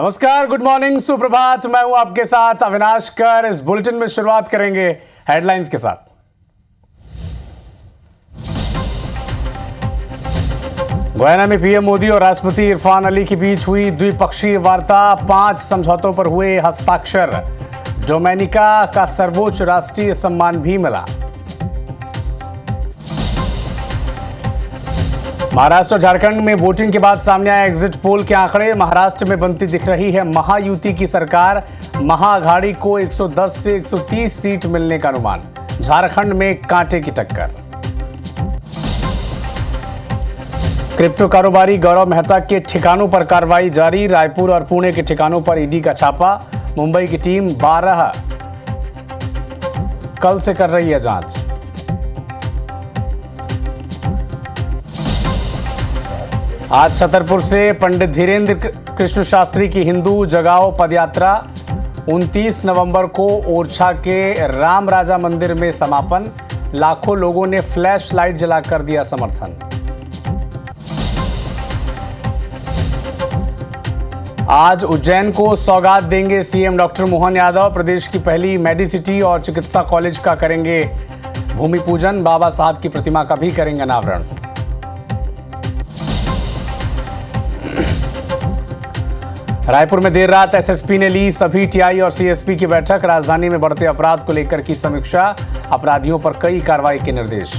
नमस्कार, good morning, सुप्रभात। मैं हूं आपके साथ अविनाश कर। इस बुलेटिन में शुरुआत करेंगे हेडलाइंस के साथ। गयाना में पीएम मोदी और राष्ट्रपति इरफान अली के बीच हुई द्विपक्षीय वार्ता। 5 समझौतों पर हुए हस्ताक्षर। डोमिनिका का सर्वोच्च राष्ट्रीय सम्मान भी मिला। महाराष्ट्र और झारखंड में वोटिंग के बाद सामने आए एग्जिट पोल के आंकड़े। महाराष्ट्र में बनती दिख रही है महायुति की सरकार। महाअघाड़ी को 110 से 130 सीट मिलने का अनुमान। झारखंड में कांटे की टक्कर। क्रिप्टो कारोबारी गौरव मेहता के ठिकानों पर कार्रवाई जारी। रायपुर और पुणे के ठिकानों पर ईडी का छापा। मुंबई की टीम 12 कल से कर रही है जांच। आज छतरपुर से पंडित धीरेन्द्र कृष्ण शास्त्री की हिंदू जगाओ पदयात्रा। 29 नवंबर को ओरछा के राम राजा मंदिर में समापन। लाखों लोगों ने फ्लैश लाइट जलाकर दिया समर्थन। आज उज्जैन को सौगात देंगे सीएम डॉक्टर मोहन यादव। प्रदेश की पहली मेडिसिटी और चिकित्सा कॉलेज का करेंगे भूमि पूजन। बाबा साहब की प्रतिमा का भी करेंगे अनावरण। रायपुर में देर रात एसएसपी ने ली सभी टीआई और सीएसपी की बैठक। राजधानी में बढ़ते अपराध को लेकर की समीक्षा। अपराधियों पर कई कार्रवाई के निर्देश।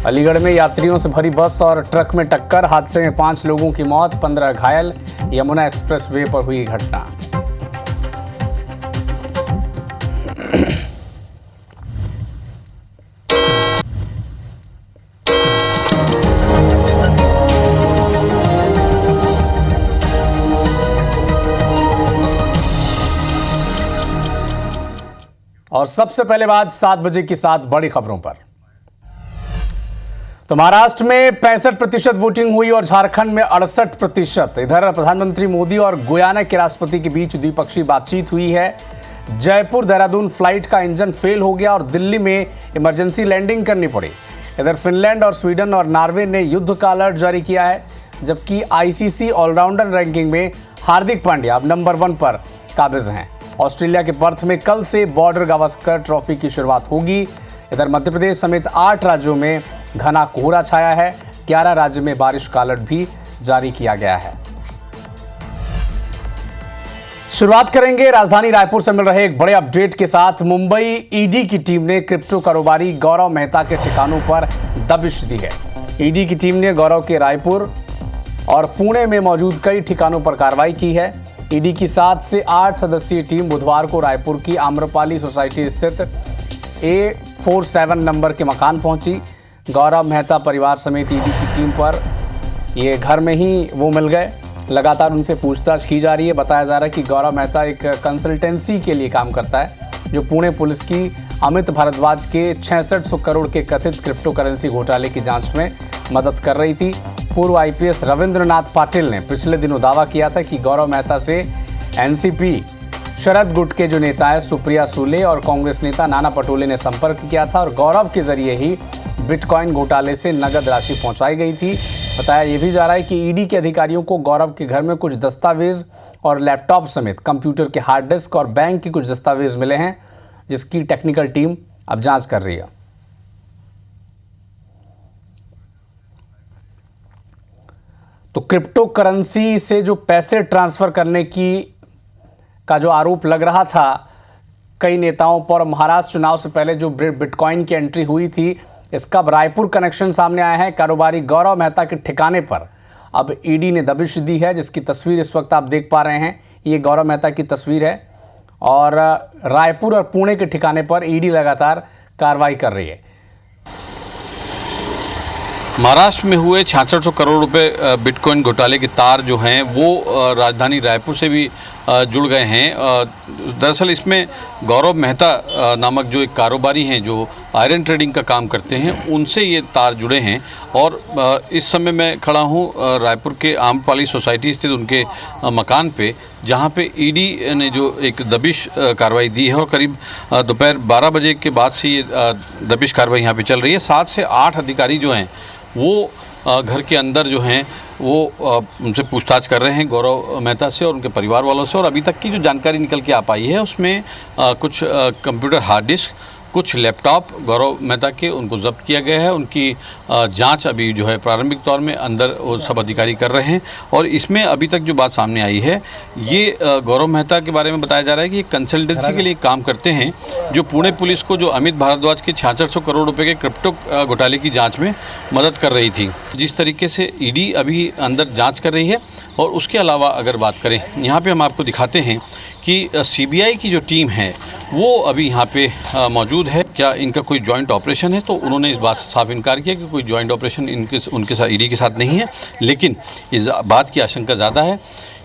अलीगढ़ में यात्रियों से भरी बस और ट्रक में टक्कर। हादसे में 5 लोगों की मौत, 15 घायल। यमुना एक्सप्रेस वे पर हुई घटना। और सबसे पहले बात 7 बजे की 7 बड़ी खबरों पर। तो महाराष्ट्र में 65% वोटिंग हुई और झारखंड में 68%। इधर प्रधानमंत्री मोदी और गुयाना के राष्ट्रपति के बीच द्विपक्षीय बातचीत हुई है। जयपुर देहरादून फ्लाइट का इंजन फेल हो गया और दिल्ली में इमरजेंसी लैंडिंग करनी पड़ी। इधर फिनलैंड और स्वीडन और नॉर्वे ने युद्ध का अलर्ट जारी किया है। जबकि आईसीसी ऑलराउंडर रैंकिंग में हार्दिक पांड्या अब नंबर 1 पर काबिज हैं। ऑस्ट्रेलिया के पर्थ में कल से बॉर्डर गावस्कर ट्रॉफी की शुरुआत होगी। इधर मध्य प्रदेश समेत 8 राज्यों में घना कोहरा छाया है। 11 राज्य में बारिश का अलर्ट भी जारी किया गया है। शुरुआत करेंगे राजधानी रायपुर से मिल रहे एक बड़े अपडेट के साथ। मुंबई ईडी की टीम ने क्रिप्टो कारोबारी गौरव मेहता के ठिकानों पर दबिश दी है। ईडी की टीम ने गौरव के रायपुर और पुणे में मौजूद कई ठिकानों पर कार्रवाई की है। ईडी की 7 से 8 सदस्यीय टीम बुधवार को रायपुर की आम्रपाली सोसाइटी स्थित A47 नंबर के मकान पहुंची। गौरव मेहता परिवार समेत ईडी की टीम पर ये घर में ही वो मिल गए। लगातार उनसे पूछताछ की जा रही है। बताया जा रहा है कि गौरव मेहता एक कंसल्टेंसी के लिए काम करता है, जो पुणे पुलिस की अमित भारद्वाज के 6600 करोड़ के कथित क्रिप्टो करेंसी घोटाले की जांच में मदद कर रही थी। पूर्व आईपीएस रविंद्रनाथ पाटिल ने पिछले दिनों दावा किया था कि गौरव मेहता से एनसीपी शरद गुट के जो नेता है सुप्रिया सुले और कांग्रेस नेता नाना पटोले ने संपर्क किया था और गौरव के जरिए ही बिटकॉइन घोटाले से नगद राशि पहुंचाई गई थी। बताया यह भी जा रहा है कि ईडी के अधिकारियों को गौरव के घर में कुछ दस्तावेज और लैपटॉप समेत कंप्यूटर के हार्ड डिस्क और बैंक के कुछ दस्तावेज मिले हैं, जिसकी टेक्निकल टीम अब जांच कर रही है। तो क्रिप्टो करेंसी से जो पैसे ट्रांसफर करने का जो आरोप लग रहा था कई नेताओं पर, महाराष्ट्र चुनाव से पहले जो बिटकॉइन की एंट्री हुई थी, इसका रायपुर कनेक्शन सामने आया है। कारोबारी गौरव मेहता के ठिकाने पर अब ईडी ने दबिश दी है, जिसकी तस्वीर इस वक्त आप देख पा रहे हैं। ये गौरव मेहता की तस्वीर है और रायपुर और पुणे के ठिकाने पर ईडी लगातार कार्रवाई कर रही है। महाराष्ट्र में हुए 6600 करोड़ रुपए बिटकॉइन घोटाले के तार जो हैं वो राजधानी रायपुर से भी जुड़ गए हैं। दरअसल इसमें गौरव मेहता नामक जो एक कारोबारी हैं जो आयरन ट्रेडिंग का काम करते हैं, उनसे ये तार जुड़े हैं। और इस समय मैं खड़ा हूँ रायपुर के आम्रपाली सोसाइटी स्थित उनके मकान पे, जहाँ पे ईडी ने जो एक दबिश कार्रवाई दी है और करीब दोपहर 12 बजे के बाद से ये दबिश कार्रवाई यहाँ पे चल रही है। 7 से 8 अधिकारी जो हैं वो घर के अंदर जो हैं वो उनसे पूछताछ कर रहे हैं, गौरव मेहता से और उनके परिवार वालों से। और अभी तक की जो जानकारी निकल के आ पाई है उसमें कुछ कंप्यूटर हार्ड डिस्क, कुछ लैपटॉप गौरव मेहता के उनको जब्त किया गया है। उनकी जांच अभी जो है प्रारंभिक तौर में अंदर वो सब अधिकारी कर रहे हैं। और इसमें अभी तक जो बात सामने आई है, ये गौरव मेहता के बारे में बताया जा रहा है कि ये कंसल्टेंसी के लिए काम करते हैं, जो पुणे पुलिस को जो अमित भारद्वाज के 6600 करोड़ रुपए के क्रिप्टो घोटाले की जाँच में मदद कर रही थी। जिस तरीके से ईडी अभी अंदर जाँच कर रही है। और उसके अलावा अगर बात करें, यहाँ पर हम आपको दिखाते हैं कि सीबीआई की जो टीम है वो अभी यहाँ पे मौजूद है। क्या इनका कोई जॉइंट ऑपरेशन है? तो उन्होंने इस बात से साफ इनकार किया कि कोई जॉइंट ऑपरेशन उनके साथ ईडी के साथ नहीं है। लेकिन इस बात की आशंका ज़्यादा है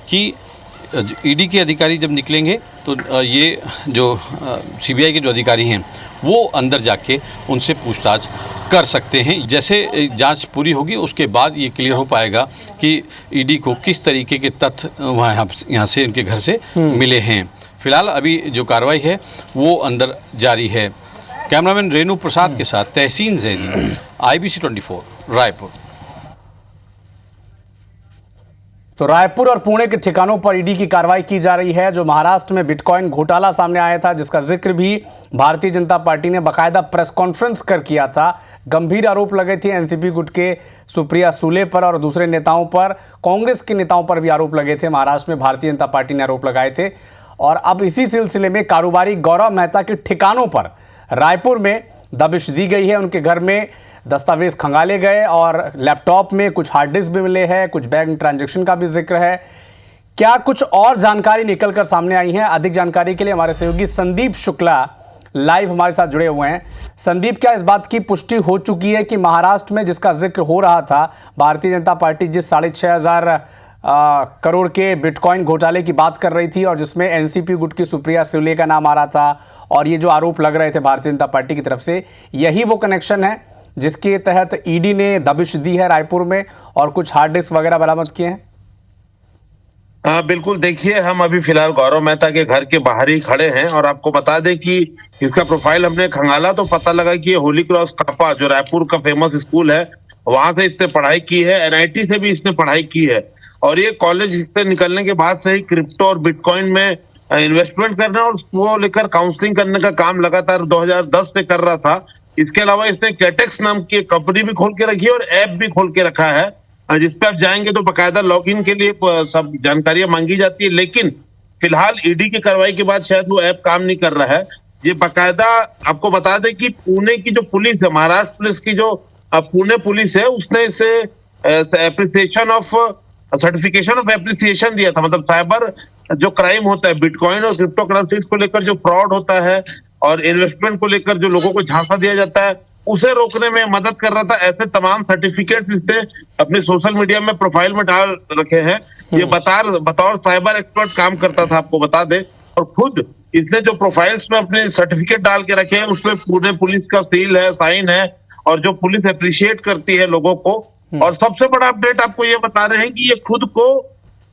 कि ईडी के अधिकारी जब निकलेंगे तो ये जो सीबीआई के जो अधिकारी हैं वो अंदर जाके उनसे पूछताछ कर सकते हैं। जैसे जांच पूरी होगी उसके बाद ये क्लियर हो पाएगा कि ईडी को किस तरीके के तथ्य यहाँ से इनके घर से मिले हैं। फिलहाल अभी जो कार्रवाई है वो अंदर जारी है। कैमरामैन रेणु प्रसाद के साथ तहसीन जैदी, IBC 24, रायपुर। तो रायपुर और पुणे के ठिकानों पर ईडी की कार्रवाई की जा रही है। जो महाराष्ट्र में बिटकॉइन घोटाला सामने आया था, जिसका जिक्र भी भारतीय जनता पार्टी ने बाकायदा प्रेस कॉन्फ्रेंस कर किया था। गंभीर आरोप लगे थे एनसीपी गुट के सुप्रिया सुले पर और दूसरे नेताओं पर, कांग्रेस के नेताओं पर भी आरोप लगे थे। महाराष्ट्र में भारतीय जनता पार्टी ने आरोप लगाए थे। और अब इसी सिलसिले में कारोबारी गौरव मेहता के ठिकानों पर रायपुर में दबिश दी गई है। उनके घर में दस्तावेज खंगाले गए और लैपटॉप में कुछ हार्ड डिस्क भी मिले हैं, कुछ बैंक ट्रांजैक्शन का भी जिक्र है। क्या कुछ और जानकारी निकलकर सामने आई है? अधिक जानकारी के लिए हमारे सहयोगी संदीप शुक्ला लाइव हमारे साथ जुड़े हुए हैं। संदीप, क्या इस बात की पुष्टि हो चुकी है कि महाराष्ट्र में जिसका जिक्र हो रहा था, भारतीय जनता पार्टी जिस 6,500 करोड़ के बिटकॉइन घोटाले की बात कर रही थी और जिसमें एनसीपी गुट की सुप्रिया सुले का नाम आ रहा था और ये जो आरोप लग रहे थे भारतीय जनता पार्टी की तरफ से, यही वो कनेक्शन है जिसके तहत ईडी ने दबिश दी है रायपुर में और कुछ हार्ड डिस्क वगैरह बरामद किए हैं? हाँ बिल्कुल, देखिए हम अभी फिलहाल गौरव मेहता के घर के बाहर ही खड़े हैं और आपको बता दें कि इसका प्रोफाइल हमने खंगाला तो पता लगा कि ये होली क्रॉस कपा जो रायपुर का फेमस स्कूल है वहां से इसने पढ़ाई की है। एनआईटी से भी इसने पढ़ाई की है और ये कॉलेज से निकलने के बाद से ही क्रिप्टो और बिटकॉइन में इन्वेस्टमेंट करना और उसको लेकर काउंसलिंग करने का काम लगातार 2010 से कर रहा था। इसके अलावा इसने कैटेक्स नाम की कंपनी भी खोल के रखी है और ऐप भी खोल के रखा है, जिसपे आप जाएंगे तो बाकायदा लॉगिन के लिए सब जानकारियां मांगी जाती है। लेकिन फिलहाल ईडी की कार्रवाई के बाद शायद वो ऐप काम नहीं कर रहा है। ये बाकायदा आपको बता दें कि पुणे की जो पुलिस है, महाराष्ट्र पुलिस की जो पुणे पुलिस है, उसने इसे appreciation of certification of appreciation दिया था। मतलब साइबर जो क्राइम होता है, बिटकॉइन और क्रिप्टो करेंसीज को लेकर जो फ्रॉड होता है और इन्वेस्टमेंट को लेकर जो लोगों को झांसा दिया जाता है, उसे रोकने में मदद कर रहा था। ऐसे तमाम सर्टिफिकेट इसने अपने सोशल मीडिया में प्रोफाइल में डाल रखे हैं। ये बतौर साइबर एक्सपर्ट काम करता था, आपको बता दे। और खुद इसने जो प्रोफाइल्स में अपने सर्टिफिकेट डाल के रखे हैं उसमें पूरे पुलिस का सील है, साइन है और जो पुलिस अप्रिशिएट करती है लोगों को। और सबसे बड़ा अपडेट आपको ये बता रहे हैं कि ये खुद को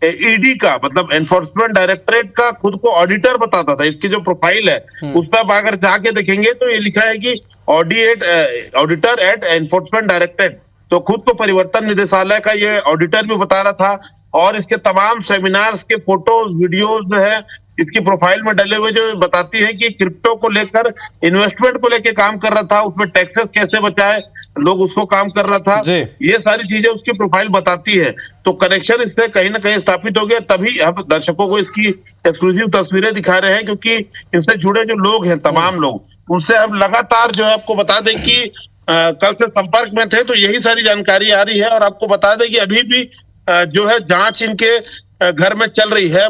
ईडी का मतलब एनफोर्समेंट डायरेक्टरेट का खुद को ऑडिटर बताता था। इसकी जो प्रोफाइल है उस पर आप अगर जाके देखेंगे तो ये लिखा है कि ऑडिटर एट एनफोर्समेंट डायरेक्टरेट। तो खुद को परिवर्तन निदेशालय का ये ऑडिटर भी बता रहा था। और इसके तमाम सेमिनार्स के फोटोज वीडियोज जो है इसकी प्रोफाइल में डले हुए, जो बताती है कि क्रिप्टो को लेकर इन्वेस्टमेंट को लेकर काम कर रहा था, उसमें टैक्सेस कैसे बचाए लोग, उसको काम कर रहा था। ये सारी चीजें उसकी प्रोफाइल बताती है। तो कनेक्शन इससे कहीं ना कहीं स्थापित हो गया। तभी हम दर्शकों को इसकी एक्सक्लूसिव तस्वीरें दिखा रहे हैं, क्योंकि इससे जुड़े जो लोग हैं, तमाम लोग, उनसे हम लगातार जो है आपको बता दें कि कल से संपर्क में थे। तो यही सारी जानकारी आ रही है। और आपको बता दें कि अभी भी जो है जांच इनके घर में चल रही है।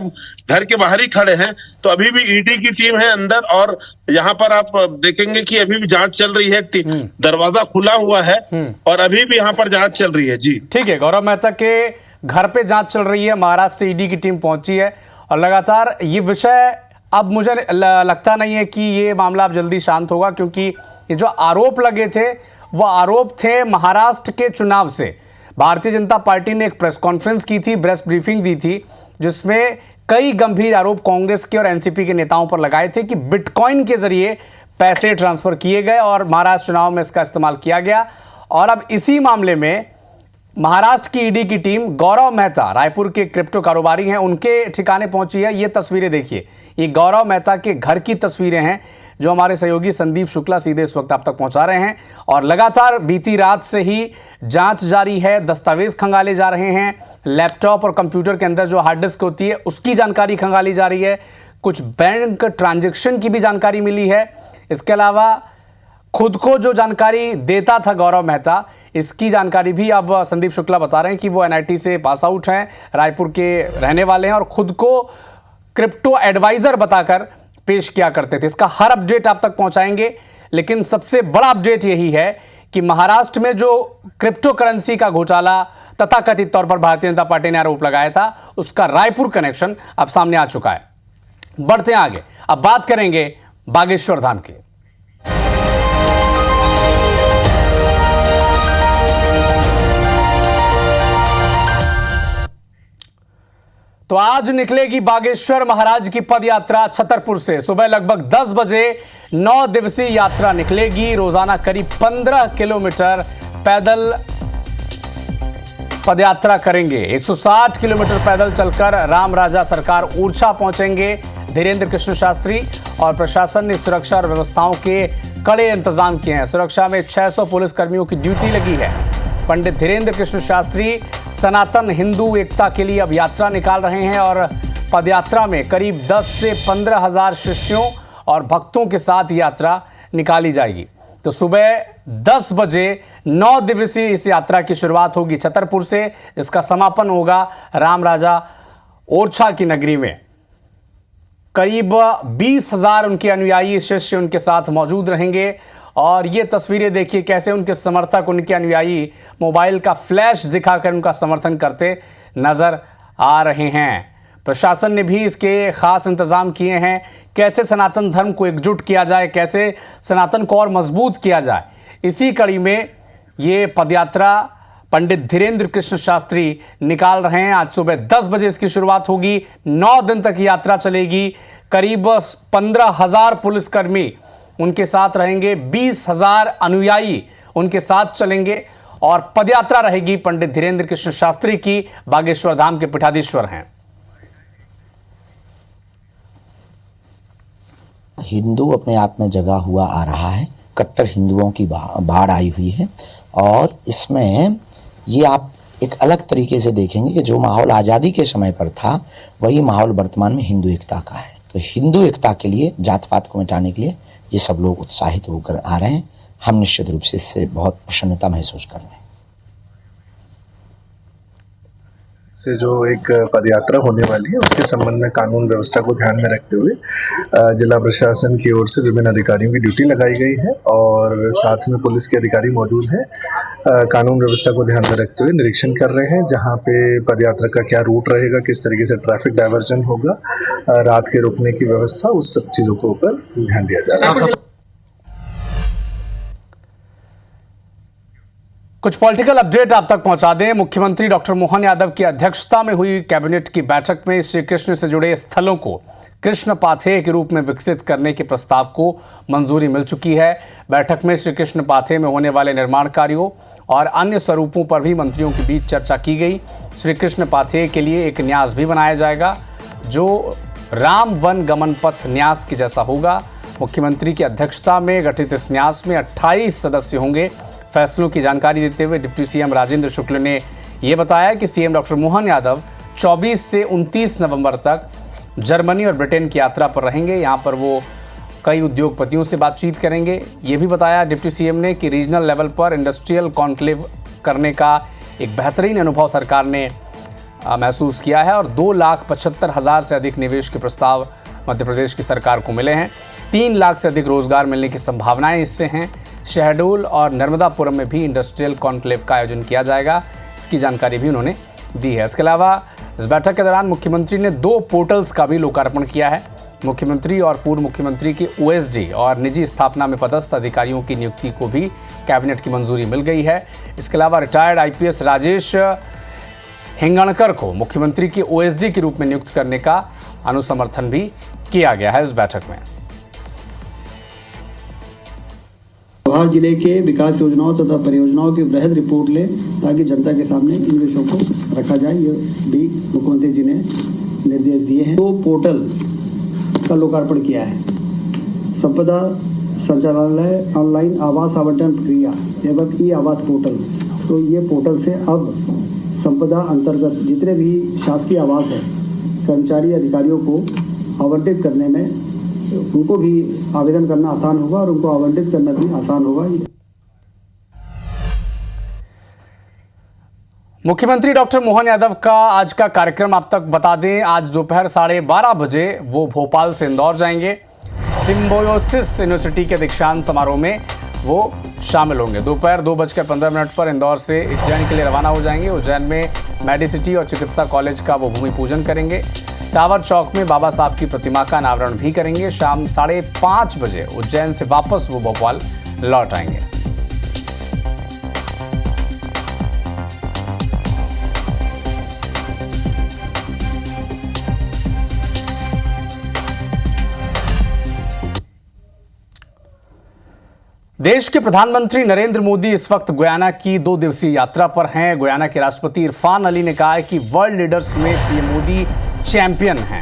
घर के बाहर ही खड़े हैं तो अभी भी ईडी की टीम है अंदर और यहाँ पर आप देखेंगे कि अभी भी जांच चल रही है। दरवाजा खुला हुआ है और अभी भी यहाँ पर जांच चल रही है। जी ठीक है, गौरव मेहता के घर पे जांच चल रही है। महाराष्ट्र से ईडी की टीम पहुंची है और लगातार ये विषय, अब मुझे लगता नहीं है कि ये मामला अब जल्दी शांत होगा, क्योंकि ये जो आरोप लगे थे वो आरोप थे महाराष्ट्र के चुनाव से। भारतीय जनता पार्टी ने एक प्रेस कॉन्फ्रेंस की थी, प्रेस ब्रीफिंग दी थी, जिसमें कई गंभीर आरोप कांग्रेस के और एनसीपी के नेताओं पर लगाए थे कि बिटकॉइन के जरिए पैसे ट्रांसफर किए गए और महाराष्ट्र चुनाव में इसका इस्तेमाल किया गया। और अब इसी मामले में महाराष्ट्र की ईडी की टीम गौरव मेहता रायपुर के क्रिप्टो कारोबारी हैं, उनके ठिकाने पहुंची है। ये तस्वीरें देखिए, ये गौरव मेहता के घर की तस्वीरें हैं जो हमारे सहयोगी संदीप शुक्ला सीधे इस वक्त आप तक पहुंचा रहे हैं। और लगातार बीती रात से ही जांच जारी है, दस्तावेज खंगाले जा रहे हैं, लैपटॉप और कंप्यूटर के अंदर जो हार्ड डिस्क होती है उसकी जानकारी खंगाली जा रही है, कुछ बैंक ट्रांजैक्शन की भी जानकारी मिली है। इसके अलावा खुद को जो जानकारी देता था गौरव मेहता, इसकी जानकारी भी अब संदीप शुक्ला बता रहे हैं कि वो एनआईटी से पास आउट हैं, रायपुर के रहने वाले हैं और खुद को क्रिप्टो एडवाइजर बताकर पेश किया करते थे। इसका हर अपडेट आप तक पहुंचाएंगे, लेकिन सबसे बड़ा अपडेट यही है कि महाराष्ट्र में जो क्रिप्टो करेंसी का घोटाला तथाकथित तौर पर भारतीय जनता पार्टी ने आरोप लगाया था, उसका रायपुर कनेक्शन अब सामने आ चुका है। बढ़ते हैं आगे, अब बात करेंगे बागेश्वर धाम की। तो आज निकलेगी बागेश्वर महाराज की पद यात्रा छतरपुर से। सुबह लगभग 10 बजे 9 दिवसीय यात्रा निकलेगी। रोजाना करीब 15 किलोमीटर पैदल पदयात्रा करेंगे। 160 किलोमीटर पैदल चलकर राम राजा सरकार ओरछा पहुंचेंगे धीरेन्द्र कृष्ण शास्त्री। और प्रशासन ने सुरक्षा और व्यवस्थाओं के कड़े इंतजाम किए हैं। सुरक्षा में 600 पुलिस कर्मियों की ड्यूटी लगी है। पंडित धीरेन्द्र कृष्ण शास्त्री सनातन हिंदू एकता के लिए अब यात्रा निकाल रहे हैं और पदयात्रा में करीब 10 से 15 हजार शिष्यों और भक्तों के साथ यात्रा निकाली जाएगी। तो सुबह 10 बजे 9 दिवसीय इस यात्रा की शुरुआत होगी छतरपुर से। इसका समापन होगा राम राजा ओरछा की नगरी में। करीब 20,000 उनके अनुयायी शिष्य उनके साथ मौजूद रहेंगे। और ये तस्वीरें देखिए कैसे उनके समर्थक, उनके अनुयायी मोबाइल का फ्लैश दिखाकर उनका समर्थन करते नजर आ रहे हैं। प्रशासन ने भी इसके खास इंतजाम किए हैं। कैसे सनातन धर्म को एकजुट किया जाए, कैसे सनातन को और मजबूत किया जाए, इसी कड़ी में ये पदयात्रा पंडित धीरेन्द्र कृष्ण शास्त्री निकाल रहे हैं। आज सुबह 10 बजे इसकी शुरुआत होगी, 9 दिन तक यात्रा चलेगी। करीब 15,000 पुलिसकर्मी उनके साथ रहेंगे, 20,000 अनुयायी उनके साथ चलेंगे और पदयात्रा रहेगी पंडित धीरेन्द्र कृष्ण शास्त्री की। बागेश्वर धाम के पीठाधीश्वर हैं। हिंदू अपने आप में जगा हुआ आ रहा है, कट्टर हिंदुओं की बाढ़ आई हुई है। और इसमें ये आप एक अलग तरीके से देखेंगे कि जो माहौल आज़ादी के समय पर था, वही माहौल वर्तमान में हिंदू एकता का है। तो हिंदू एकता के लिए, जात पात को मिटाने के लिए ये सब लोग उत्साहित होकर आ रहे हैं। हम निश्चित रूप से इससे बहुत प्रसन्नता महसूस कर रहे हैं। से जो एक पदयात्रा होने वाली है, उसके संबंध में कानून व्यवस्था को ध्यान में रखते हुए जिला प्रशासन की ओर से विभिन्न अधिकारियों की ड्यूटी लगाई गई है और साथ में पुलिस के अधिकारी मौजूद हैं। कानून व्यवस्था को ध्यान में रखते हुए निरीक्षण कर रहे हैं, जहां पे पदयात्रा का क्या रूट रहेगा, किस तरीके से ट्रैफिक डायवर्जन होगा, रात के रुकने की व्यवस्था, उस सब चीजों के ऊपर ध्यान दिया जा रहा है। कुछ पॉलिटिकल अपडेट आप तक पहुंचा दें। मुख्यमंत्री डॉक्टर मोहन यादव की अध्यक्षता में हुई कैबिनेट की बैठक में श्री कृष्ण से जुड़े स्थलों को कृष्ण पाथेय के रूप में विकसित करने के प्रस्ताव को मंजूरी मिल चुकी है। बैठक में श्री कृष्ण पाथेय में होने वाले निर्माण कार्यों और अन्य स्वरूपों पर भी मंत्रियों के बीच चर्चा की गई। श्री कृष्ण पाथेय के लिए एक न्यास भी बनाया जाएगा जो राम वन गमन पथ न्यास के जैसा होगा। मुख्यमंत्री की अध्यक्षता में गठित इस न्यास में 28 सदस्य होंगे। फैसलों की जानकारी देते हुए डिप्टी सीएम राजेंद्र शुक्ल ने यह बताया कि सीएम डॉक्टर मोहन यादव 24 से 29 नवंबर तक जर्मनी और ब्रिटेन की यात्रा पर रहेंगे। यहां पर वो कई उद्योगपतियों से बातचीत करेंगे। ये भी बताया डिप्टी सीएम ने कि रीजनल लेवल पर इंडस्ट्रियल कॉन्क्लेव करने का एक बेहतरीन अनुभव सरकार ने महसूस किया है और 2,75,000 से अधिक निवेश के प्रस्ताव मध्य प्रदेश की सरकार को मिले हैं। 3 लाख से अधिक रोजगार मिलने की संभावनाएं इससे हैं। शहडोल और नर्मदापुरम में भी इंडस्ट्रियल कॉन्क्लेव का आयोजन किया जाएगा, इसकी जानकारी भी उन्होंने दी है। इसके अलावा इस बैठक के दौरान मुख्यमंत्री ने 2 पोर्टल्स का भी लोकार्पण किया है। मुख्यमंत्री और पूर्व मुख्यमंत्री की ओएसडी और निजी स्थापना में पदस्थ अधिकारियों की नियुक्ति को भी कैबिनेट की मंजूरी मिल गई है। इसके अलावा रिटायर्ड आईपीएस राजेश हिंगणकर को मुख्यमंत्री की ओएसडी के रूप में नियुक्त करने का अनुसमर्थन भी किया गया है इस बैठक में। जवाहर जिले के विकास योजनाओं तथा परियोजनाओं की वृहद रिपोर्ट ले ताकि जनता के सामने इन विषयों को रखा जाए। ये भी मुख्यमंत्री जी ने निर्देश दिए हैं। तो पोर्टल का लोकार्पण किया है। संपदा संचालनालय ऑनलाइन आवास आवंटन प्रक्रिया एवं ई आवास पोर्टल, तो ये पोर्टल से अब संपदा अंतर्गत जितने भी शासकीय आवास है कर्मचारी अधिकारियों को आवंटित करने में उनको भी आवेदन करना आसान होगा और उनको आवंटित करना भी आसान होगा। मुख्यमंत्री डॉक्टर मोहन यादव का आज का कार्यक्रम आप तक बता दें। आज दोपहर 12:30 बजे वो भोपाल से इंदौर जाएंगे। सिम्बायोसिस यूनिवर्सिटी के दीक्षांत समारोह में वो शामिल होंगे। दोपहर 2:15 पर इंदौर से उज्जैन के लिए रवाना हो जाएंगे। उज्जैन में मेडिसिटी और चिकित्सा कॉलेज का वो भूमि पूजन करेंगे। टावर चौक में बाबा साहब की प्रतिमा का अनावरण भी करेंगे। शाम 5:30 बजे उज्जैन से वापस वो भोपाल लौट आएंगे। देश के प्रधानमंत्री नरेंद्र मोदी इस वक्त गुयाना की 2 दिवसीय यात्रा पर हैं। गुयाना के राष्ट्रपति इरफान अली ने कहा है कि वर्ल्ड लीडर्स में पीएम मोदी चैंपियन हैं।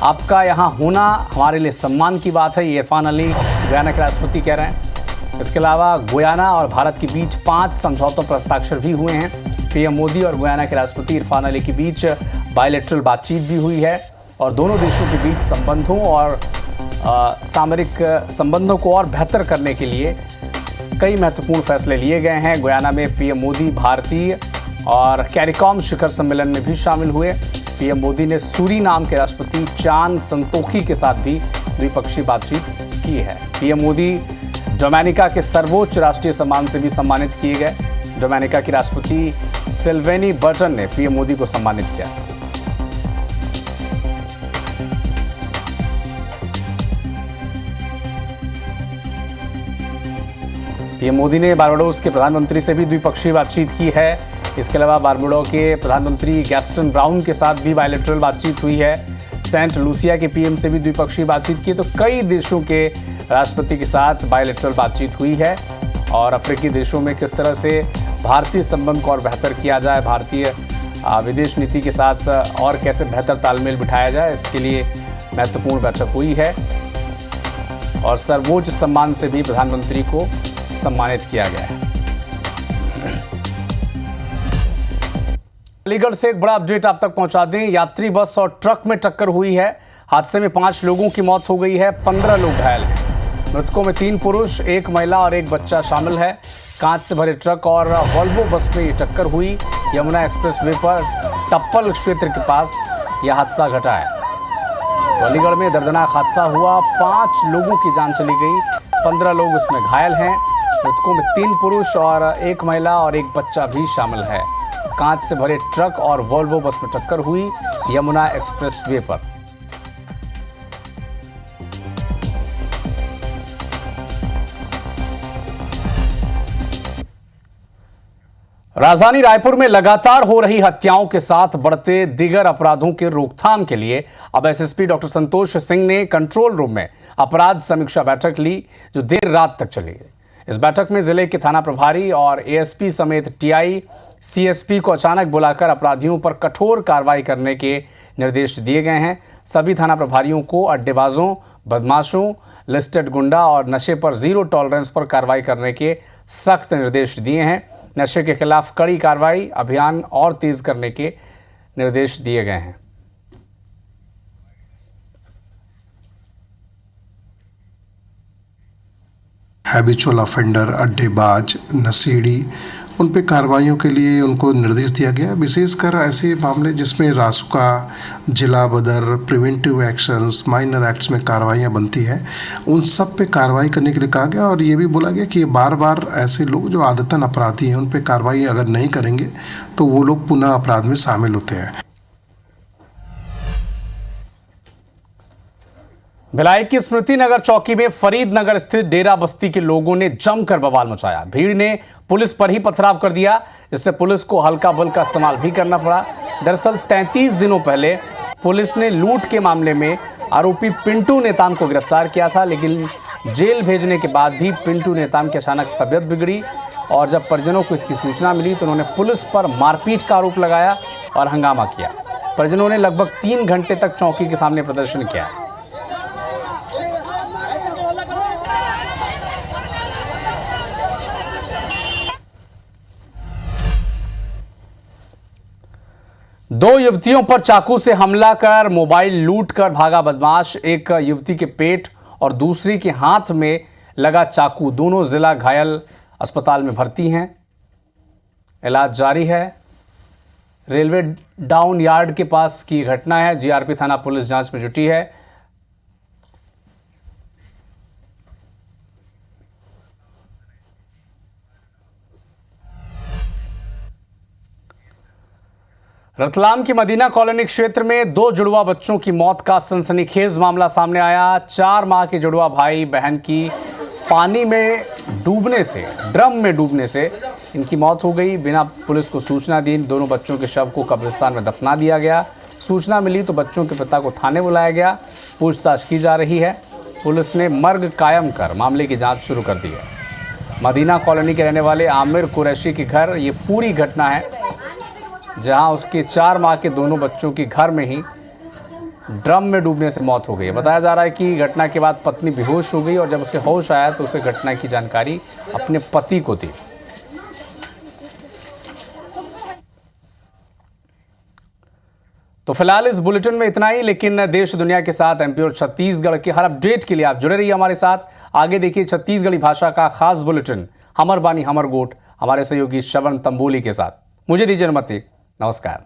आपका यहां होना हमारे लिए सम्मान की बात है, ये इरफान अली गुयाना के राष्ट्रपति कह रहे हैं। इसके अलावा गुयाना और भारत के बीच 5 समझौतों पर हस्ताक्षर भी हुए हैं। पीएम मोदी और गुयाना के राष्ट्रपति इरफान अली के बीच बायलैटरल बातचीत भी हुई है और दोनों देशों के बीच संबंधों और सामरिक संबंधों को और बेहतर करने के लिए कई महत्वपूर्ण फैसले लिए गए हैं। गुयाना में पीएम मोदी भारतीय और कैरिकॉम शिखर सम्मेलन में भी शामिल हुए। पीएम मोदी ने सूरीनाम के राष्ट्रपति चान संतोखी के साथ भी द्विपक्षीय बातचीत की है। पीएम मोदी डोमिनिका के सर्वोच्च राष्ट्रीय सम्मान से भी सम्मानित किए गए। डोमिनिका की राष्ट्रपति सिल्वेनी बर्टन ने पीएम मोदी को सम्मानित किया। पीएम मोदी ने बारबाडोस के प्रधानमंत्री से भी द्विपक्षीय बातचीत की है। इसके अलावा बारबाडोस के प्रधानमंत्री गैस्टन ब्राउन के साथ भी बायलैटरल बातचीत हुई है। सेंट लूसिया के पीएम से भी द्विपक्षीय बातचीत की। तो कई देशों के राष्ट्रपति के साथ बायलैटरल बातचीत हुई है और अफ्रीकी देशों में किस तरह से भारतीय संबंध को और बेहतर किया जाए, भारतीय विदेश नीति के साथ और कैसे बेहतर तालमेल बिठाया जाए, इसके लिए महत्वपूर्ण बैठक हुई है और सर्वोच्च सम्मान से भी प्रधानमंत्री को सम्मानित किया गया है। अलीगढ़ से एक बड़ा अपडेट आप तक पहुंचा दें। यात्री बस और ट्रक में टक्कर हुई है। हादसे में 5 लोगों की मौत हो गई है, 15 लोग घायल हैं। मृतकों में 3 पुरुष, 1 महिला और 1 बच्चा शामिल है। कांच से भरे ट्रक और वॉल्वो बस में ये टक्कर हुई। यमुना एक्सप्रेस वे पर टप्पल क्षेत्र के पास यह हादसा घटा है। तो अलीगढ़ में दर्दनाक हादसा हुआ, 5 लोगों की जान चली गई, 15 लोग उसमें घायल हैं। मृतकों में 3 पुरुष और 1 महिला और 1 बच्चा भी शामिल है। कांच से भरे ट्रक और वॉल्वो बस में टक्कर हुई यमुना एक्सप्रेस वे पर। राजधानी रायपुर में लगातार हो रही हत्याओं के साथ बढ़ते दीगर अपराधों के रोकथाम के लिए अब एसएसपी डॉक्टर संतोष सिंह ने कंट्रोल रूम में अपराध समीक्षा बैठक ली, जो देर रात तक चली। इस बैठक में जिले के थाना प्रभारी और एएसपी समेत टीआई, सीएसपी को अचानक बुलाकर अपराधियों पर कठोर कार्रवाई करने के निर्देश दिए गए हैं। सभी थाना प्रभारियों को अड्डेबाजों, बदमाशों, लिस्टेड गुंडा और नशे पर जीरो टॉलरेंस पर कार्रवाई करने के सख्त निर्देश दिए हैं। नशे के खिलाफ कड़ी कार्रवाई अभियान और तेज करने के निर्देश दिए गए हैं। हैबिचुअल ऑफेंडर, अड्डेबाज, नशेड़ी, उन पे कार्रवाइयों के लिए उनको निर्देश दिया गया। विशेषकर ऐसे मामले जिसमें रासुका, जिला बदर, प्रिवेंटिव एक्शंस, माइनर एक्ट्स में कार्रवाइयाँ बनती हैं, उन सब पे कार्रवाई करने के लिए कहा गया। और ये भी बोला गया कि बार बार ऐसे लोग जो आदतन अपराधी हैं उन पे कार्रवाई अगर नहीं करेंगे तो वो लोग पुनः अपराध में शामिल होते हैं। भिलाई की स्मृति नगर चौकी में फरीदनगर स्थित डेरा बस्ती के लोगों ने जमकर बवाल मचाया। भीड़ ने पुलिस पर ही पथराव कर दिया, जिससे पुलिस को हल्का बल का इस्तेमाल भी करना पड़ा। दरअसल 33 दिनों पहले पुलिस ने लूट के मामले में आरोपी पिंटू नेतान को गिरफ्तार किया था, लेकिन जेल भेजने के बाद भी पिंटू नेताम की अचानक तबीयत बिगड़ी और जब परिजनों को इसकी सूचना मिली तो उन्होंने पुलिस पर मारपीट का आरोप लगाया और हंगामा किया। परिजनों ने लगभग 3 घंटे तक चौकी के सामने प्रदर्शन किया। दो युवतियों पर चाकू से हमला कर मोबाइल लूट कर भागा बदमाश। एक युवती के पेट और दूसरी के हाथ में लगा चाकू। दोनों जिला घायल अस्पताल में भर्ती हैं, इलाज जारी है। रेलवे डाउन यार्ड के पास की घटना है। जीआरपी थाना पुलिस जांच में जुटी है। रतलाम की मदीना कॉलोनी क्षेत्र में 2 जुड़वा बच्चों की मौत का सनसनीखेज मामला सामने आया। 4 माह के जुड़वा भाई बहन की पानी में डूबने से, ड्रम में डूबने से इनकी मौत हो गई। बिना पुलिस को सूचना दी इन दोनों बच्चों के शव को कब्रिस्तान में दफना दिया गया। सूचना मिली तो बच्चों के पिता को थाने बुलाया गया। पूछताछ की जा रही है। पुलिस ने मर्ग कायम कर मामले की जांच शुरू कर दी है। मदीना कॉलोनी के रहने वाले आमिर कुरैशी के घर ये पूरी घटना है, जहां उसके 4 माह के दोनों बच्चों की घर में ही ड्रम में डूबने से मौत हो गई। बताया जा रहा है कि घटना के बाद पत्नी बेहोश हो गई और जब उसे होश आया तो उसे घटना की जानकारी अपने पति को दी। तो फिलहाल इस बुलेटिन में इतना ही, लेकिन देश दुनिया के साथ एमपी और छत्तीसगढ़ के हर अपडेट के लिए आप जुड़े रहिए हमारे साथ। आगे देखिए छत्तीसगढ़ी भाषा का खास बुलेटिन हमर बानी हमर गोट हमारे सहयोगी श्रवण तंबोली के साथ। मुझे दीजिए अनुमति। नमस्कार।